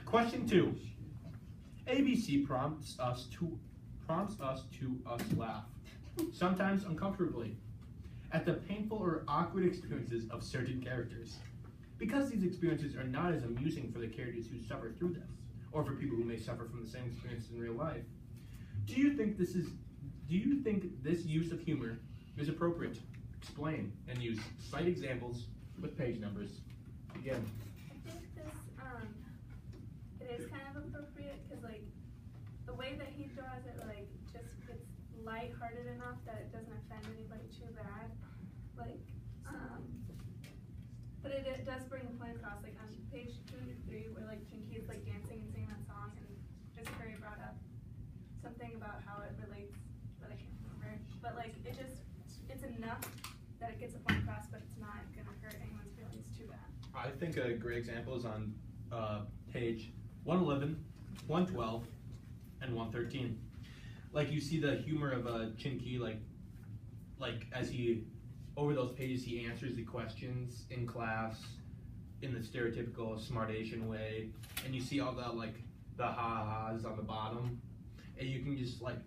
Question 2. ABC prompts us to laugh, sometimes uncomfortably, at the painful or awkward experiences of certain characters. Because these experiences are not as amusing for the characters who suffer through them, or for people who may suffer from the same experiences in real life, do you think this use of humor is appropriate? Explain and use. Cite examples with page numbers. Begin. I think it is kind of appropriate because like the way that he draws it, like just it's lighthearted enough that it doesn't offend anybody too bad. Like, but it does bring the point across. Like on page 2 to 3, where like Chinky is like dancing and singing that song, and just Harry brought up something about how it relates, but I can't remember. But like it's enough that it gets a point across, but it's not gonna hurt anyone's feelings too bad. I think a great example is on page 111, 112, and 113. Like you see the humor of Chinky, like as he, over those pages, he answers the questions in class in the stereotypical smart Asian way, and you see all the ha-has on the bottom, and you can just like,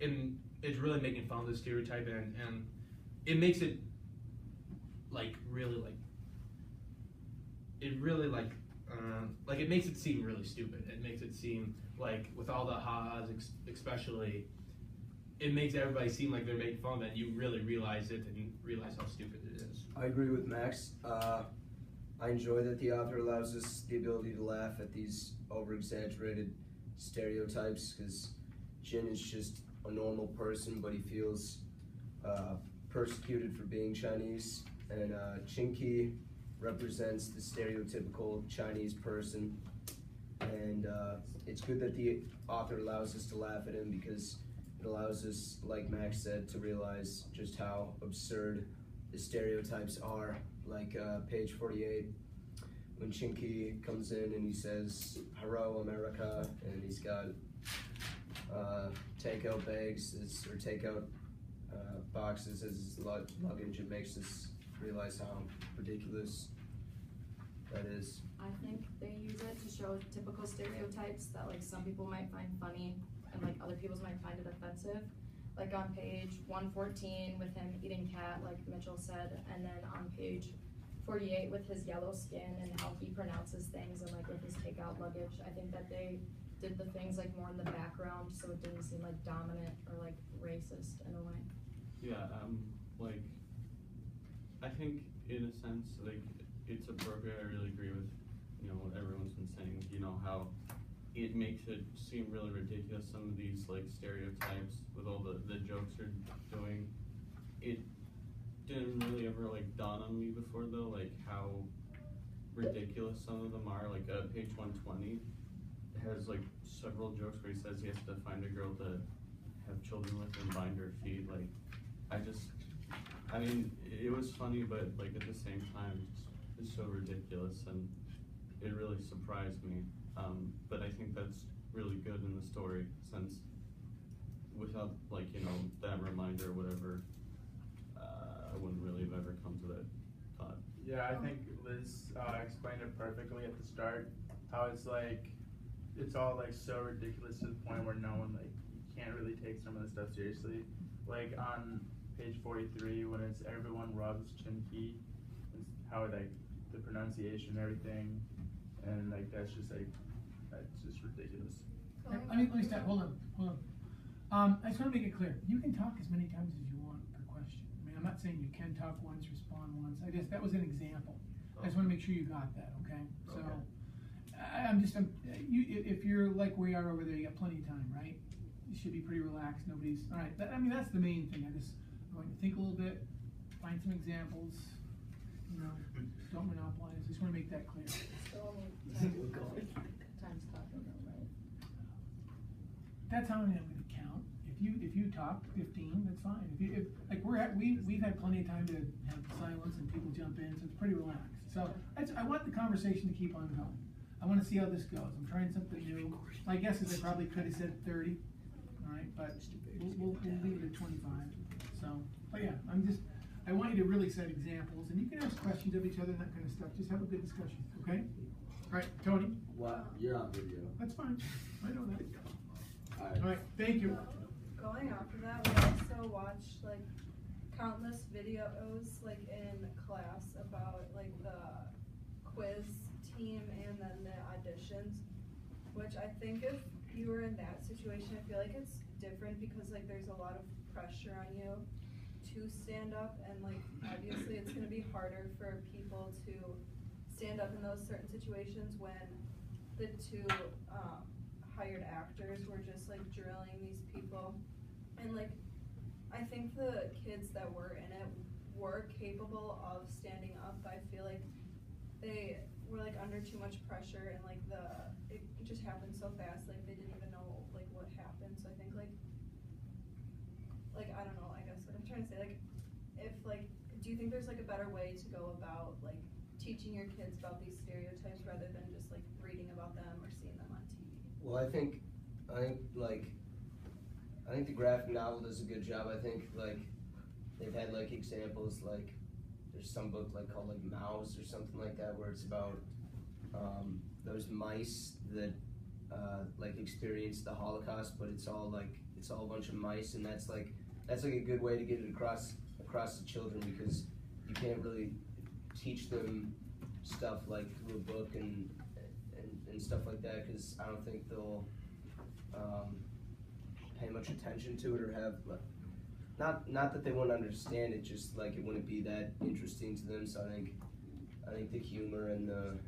and it's really making fun of the stereotype, and it makes it like really like, it makes it seem really stupid. It makes it seem like, with all the ha-has especially, it makes everybody seem like they're making fun of it, and you really realize it and realize how stupid it is. I agree with Max. I enjoy that the author allows us the ability to laugh at these over-exaggerated stereotypes, because Jin is just a normal person, but he feels persecuted for being Chinese, and Chinky represents the stereotypical Chinese person, and it's good that the author allows us to laugh at him, because it allows us, like Max said, to realize just how absurd the stereotypes are. Like page 48, when Chinky comes in and he says, "Hello, America," and he's got takeout bags or takeout boxes as his luggage. It makes us realize how ridiculous that is. I think they use it to show typical stereotypes that like some people might find funny and like other people might find it offensive. Like on page 114 with him eating cat, like Mitchell said, and then on page 48 with his yellow skin and how he pronounces things, and like with his takeout luggage. I think that they did the things like more in the background, so it didn't seem like dominant or like racist in a way. Yeah, like I think in a sense like it's appropriate. I really agree with what everyone's been saying. How it makes it seem really ridiculous, some of these like stereotypes with all the jokes they're doing. It didn't really ever like dawn on me before though, like how ridiculous some of them are. Like page 120 has like several jokes where he says he has to find a girl to have children with and bind her feet. Like I mean it was funny, but like at the same time it's so ridiculous, and it really surprised me. But I think that's really good in the story, since without like that reminder or whatever, I wouldn't really have ever come to that thought. Yeah, I think Liz explained it perfectly at the start. How it's like, it's all like so ridiculous to the point where no one like, you can't really take some of the stuff seriously. Like on page 43 when it's everyone rubs Chinky, how like the pronunciation and everything, and like that's just ridiculous. Let me stop. Hold on. I just want to make it clear. You can talk as many times as you want per question. I mean, I'm not saying you can talk once, respond once. That was an example. I just want to make sure you got that. Okay. So, if you're like we are over there, you got plenty of time, right? You should be pretty relaxed. Nobody's all right. That's the main thing. I'm going to think a little bit, find some examples. Don't monopolize. I just want to make that clear. Time's talking though, right? That's how I'm going to count. If you talk 15, that's fine. We've had plenty of time to have silence and people jump in, so it's pretty relaxed. So I want the conversation to keep on going. I want to see how this goes. I'm trying something new. My guess is I probably could have said 30. All right, but we'll leave it at 25. So, but yeah, I want you to really set examples, and you can ask questions of each other and that kind of stuff. Just have a good discussion, okay? Alright, Tony, What? You're on video. that's fine, I know that. Alright. Alright, thank you. Going off of that, we also watched like countless videos like in class about like the quiz team and then the auditions, which I think if you were in that situation, I feel like it's different because like there's a lot of pressure on you to stand up, and like obviously it's gonna be harder for people to stand up in those certain situations when the two hired actors were just like drilling these people. And like I think the kids that were in it were capable of standing up, but I feel like they were like under too much pressure, and like it just happened so fast, like they didn't even know like what happened. So I think like I don't know, I guess what I'm trying to say, like if like, do you think there's like a better way to go about like teaching your kids about these stereotypes rather than just like reading about them or seeing them on TV? Well, I think the graphic novel does a good job. I think like they've had like examples, like there's some book like called like Mouse or something like that, where it's about those mice that like experienced the Holocaust, but it's all a bunch of mice, and that's like a good way to get it across to children, because you can't really teach them stuff like through a book and stuff like that, because I don't think they'll pay much attention to it, or have not that they won't understand it, just like it wouldn't be that interesting to them. So I think the humor and the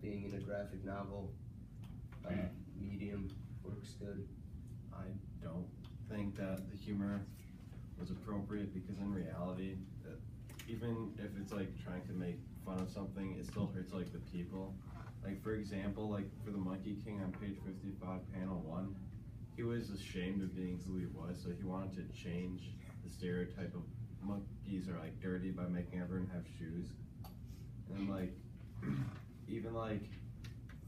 being in a graphic novel medium works good. I don't think that the humor was appropriate, because in reality, even if it's like trying to make fun of something, it still hurts like the people. Like for example, like for the Monkey King on page 55, panel 1, he was ashamed of being who he was, so he wanted to change the stereotype of monkeys are like dirty by making everyone have shoes. And like, even like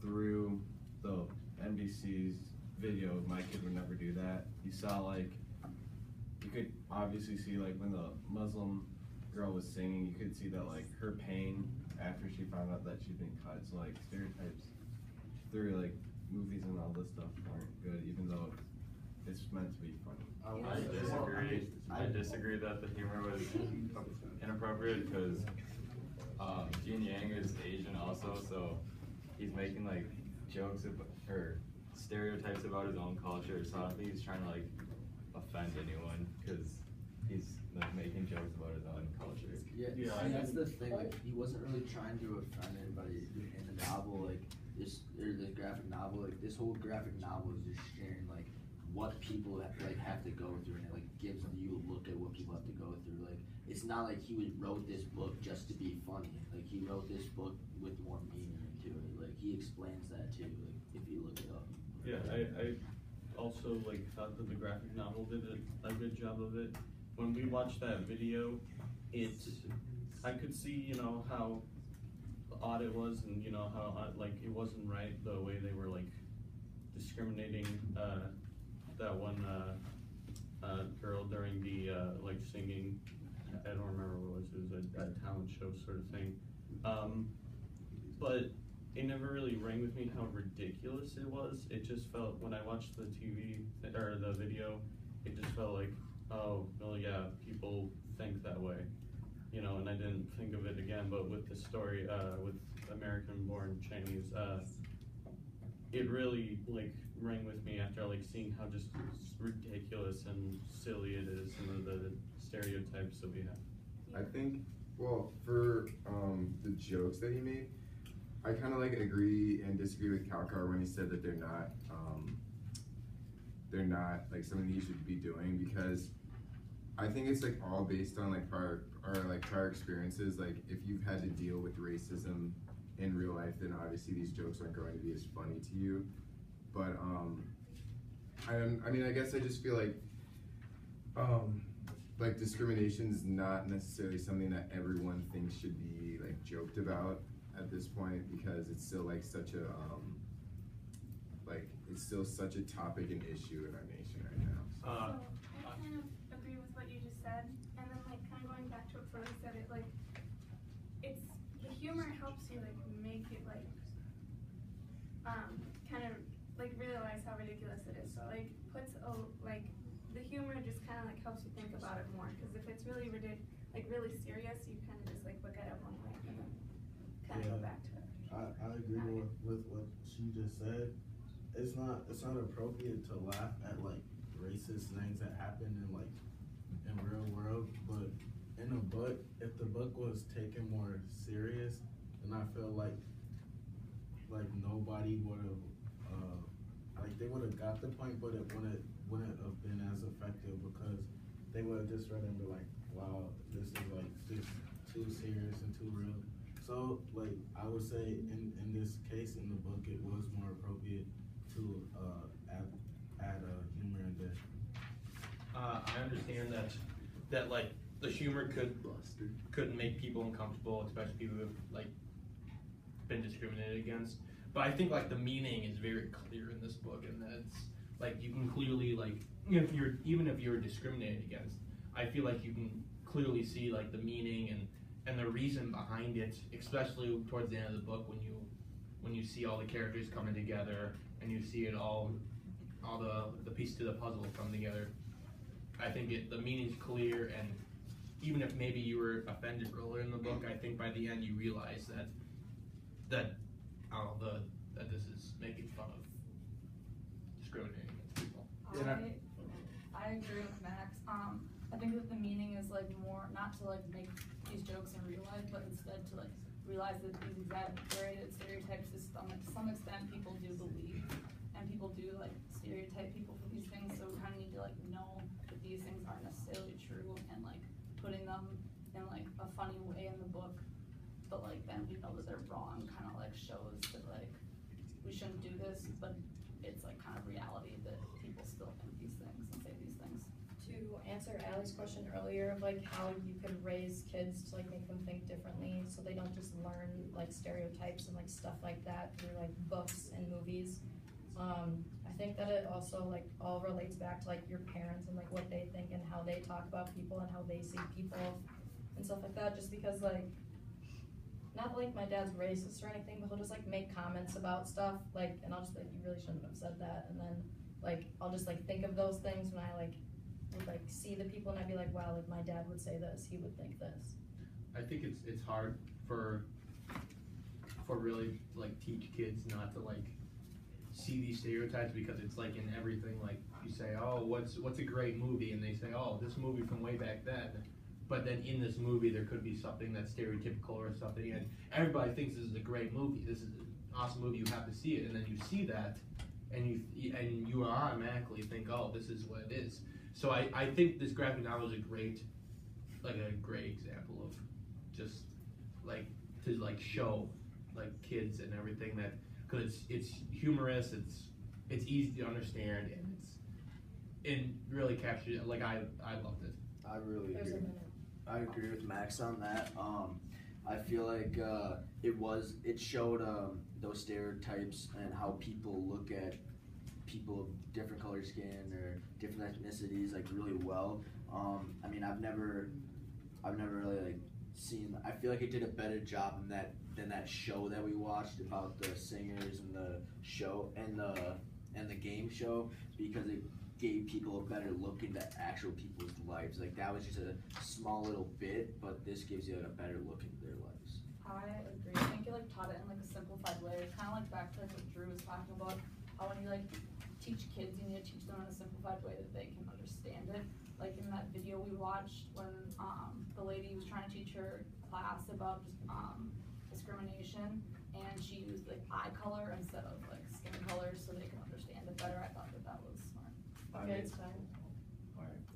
through the NBC's video, My Kid Would Never Do That, you saw like, you could obviously see like when the Muslim girl was singing, you could see that like her pain after she found out that she'd been cut. So like stereotypes through like movies and all this stuff aren't good, even though it's meant to be funny. I disagree that the humor was inappropriate, because Gene Yang is Asian also, so he's making like jokes or stereotypes about his own culture, so I don't think he's trying to like offend anyone, because he's like making jokes about his own culture. Yeah, that's the thing. Like, he wasn't really trying to offend anybody in the novel. Like this graphic novel. Like this whole graphic novel is just sharing like what people have to go through, and it like gives you a look at what people have to go through. Like it's not like he wrote this book just to be funny. Like he wrote this book with more meaning into it. Like he explains that too. Like if you look it up. Yeah, I also like thought that the graphic novel did a good job of it. When we watched that video, I could see, you know, how odd it was, and you know how like it wasn't right the way they were like discriminating that one girl during the like singing. I don't remember what it was. It was a talent show sort of thing. But it never really rang with me how ridiculous it was. It just felt, when I watched the TV or the video, it just felt like, oh, well, yeah, people think that way, you know, and I didn't think of it again. But with the story, with American-born Chinese, it really like rang with me after like seeing how just ridiculous and silly it is, some of the stereotypes that we have. I think, well, for the jokes that he made, I kind of like agree and disagree with Kalkar when he said that they're not like something you should be doing, because I think it's like all based on like prior experiences. Like if you've had to deal with racism in real life, then obviously these jokes aren't going to be as funny to you. But I mean, I guess I just feel like discrimination is not necessarily something that everyone thinks should be like joked about at this point, because it's still like such a it's still such a topic and issue in our nation right now. So I kind of agree with what you just said, and then like kind of going back to what Frodo said, it like the humor helps you like make it like like realize how ridiculous it is. So like puts like the humor just kind of like helps you think about it more. Because if it's really really serious, you kind of just like look at it one way and then kind of go back to it. I agree with what she just said. It's not appropriate to laugh at like racist things that happen in real world, but in a book, if the book was taken more serious, then I feel like nobody would have they would have got the point, but it wouldn't have been as effective because they would have just read it and be like, wow, this is like just too serious and too real. So like I would say in this case in the book, it was more appropriate to add humor in there. I understand that like the humor could make people uncomfortable, especially people who have like been discriminated against. But I think like the meaning is very clear in this book, and that it's like you can clearly like even if you're discriminated against, I feel like you can clearly see like the meaning and the reason behind it, especially towards the end of the book when you see all the characters coming together and you see it all the pieces to the puzzle come together. I think the meaning's clear, and even if maybe you were offended earlier in the book, I think by the end you realize that this is making fun of discriminating against people. I agree with Max. I think that the meaning is like more not to like make these jokes in real life, but instead to like realize that these exaggerated stereotypes to some extent people do believe, and people do like stereotype people for these things. So we kind of need to like know that these things aren't necessarily true, and like putting them in like a funny way in the book, but like then we know that they're wrong. Kind of like shows that like we shouldn't do this, but it's like kind of reality that people still think these things and say these things. To answer Allie's question earlier of like how you can raise kids to like make them think differently so they don't just learn like stereotypes and like stuff like that through like books and movies. I think that it also like all relates back to like your parents and like what they think and how they talk about people and how they see people and stuff like that, just because like not like my dad's racist or anything, but he'll just like make comments about stuff like, and I'll just be like, you really shouldn't have said that, and then like I'll just like think of those things when I like would like see the people and I'd be like, wow, like my dad would say this, he would think this. I think it's hard for really like teach kids not to like see these stereotypes, because it's like in everything. Like you say, oh, what's a great movie, and they say, oh, this movie from way back then. But then in this movie, there could be something that's stereotypical or something, and everybody thinks this is a great movie. This is an awesome movie. You have to see it, and then you see that, and you automatically think, oh, this is what it is. So I think this graphic novel is a great example of just like to like show like kids and everything that, because it's humorous, it's easy to understand, and it really captures it. Like I loved it. I really agree. I agree with Max on that. I feel like it showed those stereotypes and how people look at people of different color skin or different ethnicities like really well. I mean, I've never really like seen. I feel like it did a better job than that show that we watched about the singers and the show and the game show, because it gave people a better look into actual people's lives. Like that was just a small little bit, but this gives you like a better look into their lives. I agree. I think you like taught it in like a simplified way. It's kind of like back to like what Drew was talking about. How when you like teach kids, you need to teach them in a simplified way that they can understand it. Like in that video we watched when the lady was trying to teach her class about discrimination, and she used like eye color instead of like skin color so they can understand it better. I thought that was smart. Okay, it's fine.